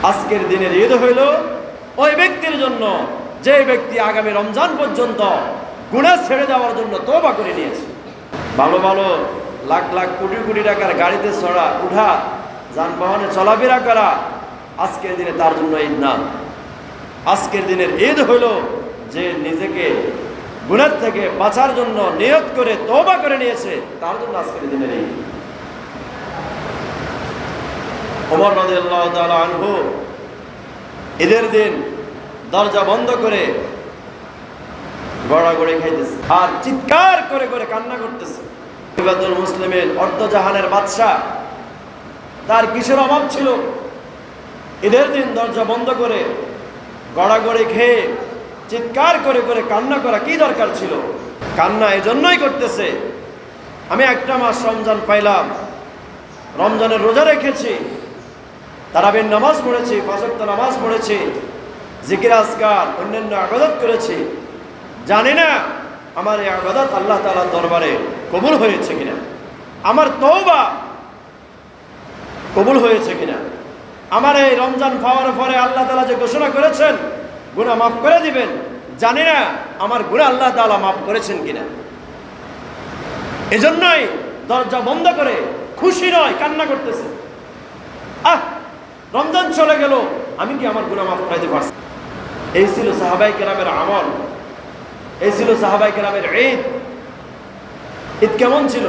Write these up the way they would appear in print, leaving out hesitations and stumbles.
আজকের দিনের ঈদ হইল ওই ব্যক্তির জন্য যে ব্যক্তি আগামী রমজান পর্যন্ত গুনাহ ছেড়ে দেওয়ার জন্য তওবা করে নিয়েছে। ভালো ভালো লাখ লাখ কোটি কোটি টাকার গাড়িতে চড়া উঠা, যানবাহনে চলাফেরা করা আজকের দিনে তার জন্য ঈদ না। আজকের দিনের ঈদ হইল যে নিজেকে গুনাহ থেকে বাঁচার জন্য নিয়ত করে তওবা করে নিয়েছে, তার জন্য আজকের দিনের ঈদ। ওমর রাদিয়াল্লাহু তাআলা আনহু ঈদের দিন দরজা বন্ধ করে গড়াগড়ি খাইতেছে আর চিৎকার করে করে কান্না করতেছে। ইবাদুল মুসলিমের অর্ধজাহানের বাদশা, তার কিসের অভাব ছিল? ঈদের দিন দরজা বন্ধ করে গড়াগড়ি খেয়ে চিৎকার করে করে কান্না করা কি দরকার ছিল? কান্না এজন্যই করতেছে, আমি একটা মাস রমজান পাইলাম, রমজানের রোজা রেখেছি, তারাবির নামাজ পড়েছি, ৫ ওয়াক্ত নামাজ পড়েছি, জিকির আজকার অন্যান্য ইবাদত করেছি, জানি না আমার এই ইবাদত আল্লাহ তাআলার দরবারে কবুল হয়েছে কিনা, আমার তওবা কবুল হয়েছে কিনা, আমার এই রমজান পাওয়ার পরে আল্লাহ তাআলা যে ঘোষণা করেছেন গুনাহ মাফ করে দিবেন, জানি না আমার গুনাহ আল্লাহ তাআলা মাফ করেছেন কিনা। এজন্যই দরজা বন্ধ করে খুশি নয় কান্না করতেছে, রমজান চলে গেল, আমি কি আমার গুনাহ মাফ করাইতে পারছি? এই ছিল সাহাবায়ে কেরামের আমল, এই ছিল সাহাবায়ে কেরামের ঈদ। ঈদ কেমন ছিল?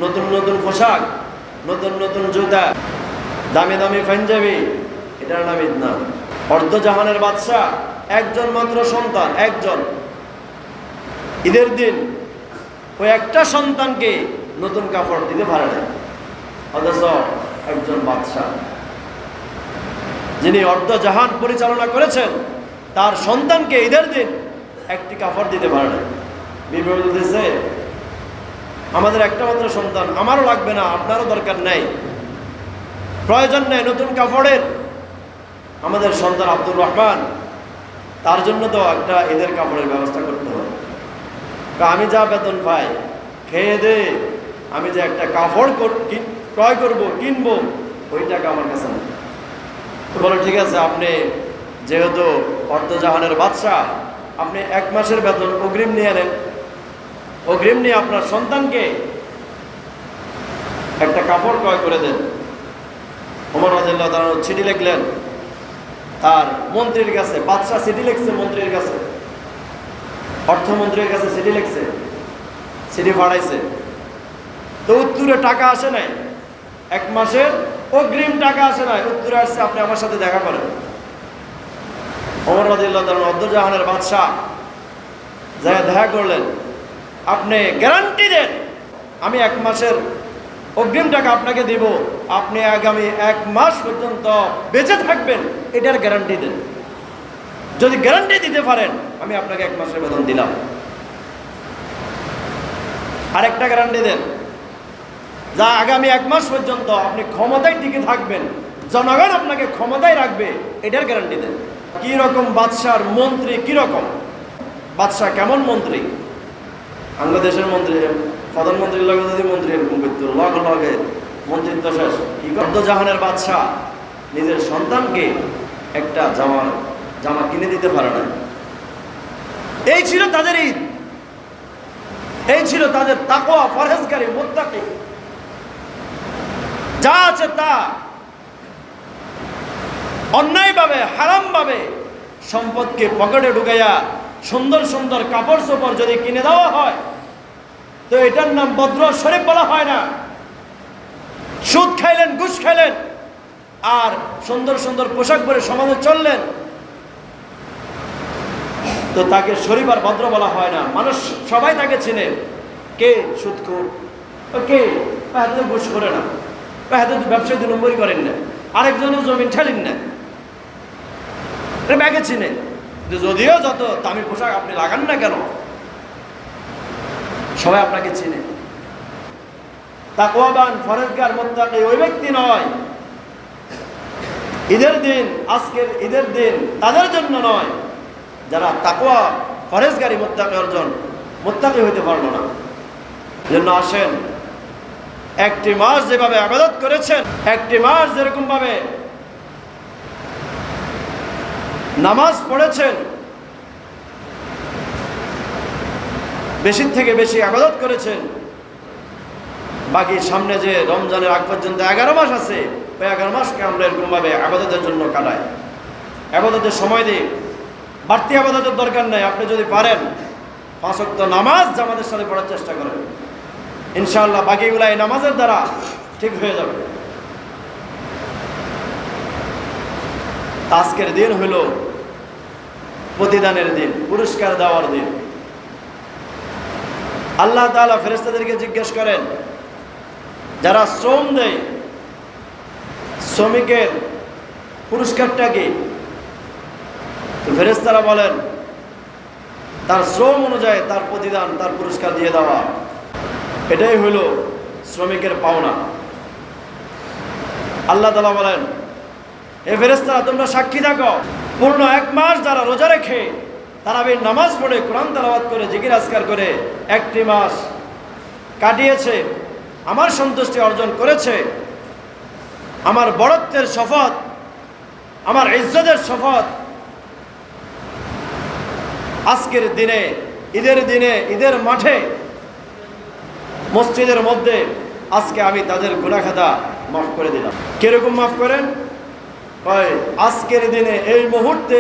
নতুন নতুন পোশাক, নতুন নতুন জুতা, দামি দামি পাঞ্জাবি, এটার নাম ঈদ না। অর্ধজাহানের বাদশা, একজন মাত্র সন্তান, একজন। ঈদের দিন ওই একটা সন্তানকে নতুন কাপড় দিতে পারে না, অথচ একজন বাদশা যিনি অর্ধজাহান পরিচালনা করেছেন, তার সন্তানকে ঈদের দিন একটি কাপড় দিতে পারে না। বিবৃতি দিতেছে, আমাদের একটা মাত্র সন্তান, আমারও লাগবে না, আপনারও দরকার নেই, প্রয়োজন নেই নতুন কাপড়ের। আমাদের সন্তান আব্দুর রহমান, তার জন্য তো একটা ঈদের কাপড়ের ব্যবস্থা করতে হবে। আমি যা বেতন পাই খেয়ে দে, আমি যে একটা কাপড় ক্রয় করব, কিনবো, ওই টাকা আমার কাছে নেই। তো বলো ঠিক আছে, আপনি যেহেতু অর্ধজাহানের বাদশা, আপনি 1 মাসের বেতন অগ্রিম নিয়ে নেন, অগ্রিম নিয়ে আপনার সন্তানকে একটা কাপড় ক্রয় করে দেন। ওমর রাদিয়াল্লাহু তাআলা চিঠি লিখলেন তার মন্ত্রীর কাছে, বাদশা চিঠি লিখছে মন্ত্রীর কাছে, অর্থমন্ত্রীর কাছে চিঠি লিখছে, চিঠি পাঠাইছে, তো উত্তরে টাকা আসে নাই, 1 মাসের অগ্রিম টাকা আসে নাই, উত্তরে আসছে আপনি আমার সাথে দেখা করেন। ওমর রাদিয়াল্লাহু তাআলা অর্ধজাহানের বাদশা যা দেখা করলেন, আপনি গ্যারান্টি দেন আমি 1 মাসের অগ্রিম টাকা আপনাকে দিব, আপনি আগামী 1 মাস পর্যন্ত বেঁচে থাকবেন, এটার গ্যারান্টি দেন। যদি গ্যারান্টি দিতে পারেন আমি আপনাকে 1 মাসের বেতন দিলাম। আরেকটা গ্যারান্টি দেন, যা আগামী 1 মাস পর্যন্ত আপনি ক্ষমতায় টিকে থাকবেন, জনগণ আপনাকে ক্ষমতায় রাখবে, এটার গ্যারান্টি দেন। কি রকম বাদশার মন্ত্রী, কি রকম বাদশা, কেমন মন্ত্রী? বাংলাদেশের মন্ত্রী, প্রধানমন্ত্রীর লগে যদি মন্ত্রী এরকম করতো, লগে লগে মন্ত্রিত্ব শেষ। কি অর্ধজাহানের বাদশা নিজের সন্তানকে একটা জামা কিনে দিতে পারে না। এই ছিল তাদের ঈদ, এই ছিল তাদের তাকওয়া, পরহেজগারি, মুত্তাকি। যা আছে তা অন্যায়ভাবে, হারামভাবে সম্পদকে পকেটে ঢুকাইয়া সুন্দর সুন্দর কাপড় চোপড় যদি কিনে দেওয়া হয়, তো এটার নাম বদ্র শরীফ বলা হয় না। সুদ খাইলেন, ঘুষ খাইলেন, আর সুন্দর সুন্দর পোশাক পরে সমাজে চললেন, তো তাকে শরীফ আর ভদ্র বলা হয় না। মানুষ সবাই তাকে চিনে, কে সুদখোর, কে হাতে ঘুষ করে না, হাতে ব্যবসায় 2 নম্বরই করেন না, আরেকজনের জমিন ঠেলেন না, ব্যাগে চিনে। যদিও যত দামি পোশাক আপনি লাগান না কেন, সবাই আপনাকে চিনে। তাকওয়াবান, ফরজগার, মুত্তাকি ওই ব্যক্তি নয়। ঈদের দিন, আজকের ঈদের দিন তাদের জন্য নয় যারা তাকওয়া, ফরজগারি, মুত্তাকি হইতে পারলো না। জন্য আসেন, একটি মাস যেভাবে ইবাদত করেছেন, একটি মাস যেরকম ভাবে নামাজ পড়েছেন, বেশি থেকে বেশি ইবাদত করেছেন, বাকি সামনে যে রমজানের আগ পর্যন্ত 11 মাস আছে, ওই 11 মাসকে আমরা এরকমভাবে ইবাদতের জন্য কাটাই, ইবাদতের সময় দিই। বাড়তি ইবাদতের দরকার নেই। আপনি যদি পারেন 5 ওয়াক্ত নামাজ জামাতের সাথে পড়ার চেষ্টা করেন, ইনশাআল্লাহ বাকিগুলা এই নামাজের দ্বারা ঠিক হয়ে যাবে। আজকের দিন হলো প্রতিদানের দিন, পুরস্কার দেওয়ার দিন। আল্লাহ তাআলা ফেরেশতাদেরকে জিজ্ঞেস করেন, যারা শ্রম দেয়, শ্রমিকের পুরস্কারটা কি? তো ফেরেশতারা বলেন, তার শ্রম অনুযায়ী তার প্রতিদান, তার পুরস্কার দিয়ে দেওয়া। এটাই হইল শ্রমিকের পাওনা। আল্লাহ তাআলা বলেন, এ ফেরেশতারা তোমরা সাক্ষী থাকো, পূর্ণ 1 মাস যারা রোজা রেখে তারাবির নামাজ পড়ে কোরআন তেলাওয়াত করে জিকির আজকার করে 1টি মাস কাটিয়েছে, আমার সন্তুষ্টি অর্জন করেছে, আমার বড়ত্বের শপথ, আমার ইজ্জতের শপথ, আজকের দিনে, ঈদের দিনে, ঈদের মাঠে, মসজিদের মধ্যে আজকে আমি তাদের গুনাহ খাতা মাফ করে দিলাম। কিরকম মাফ করেন? আজকের দিনে এই মুহূর্তে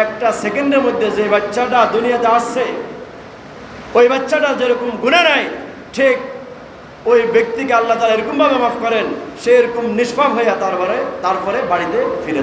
1টা সেকেন্ডের মধ্যে যে বাচ্চাটা দুনিয়াতে আসছে, ওই বাচ্চাটা যেরকম গুনাহ নাই, ঠিক ওই ব্যক্তিকে আল্লাহ তাআলা এরকমভাবে মাফ করেন, সে এরকম নিষ্পাপ হইয়া তারপরে বাড়িতে ফিরে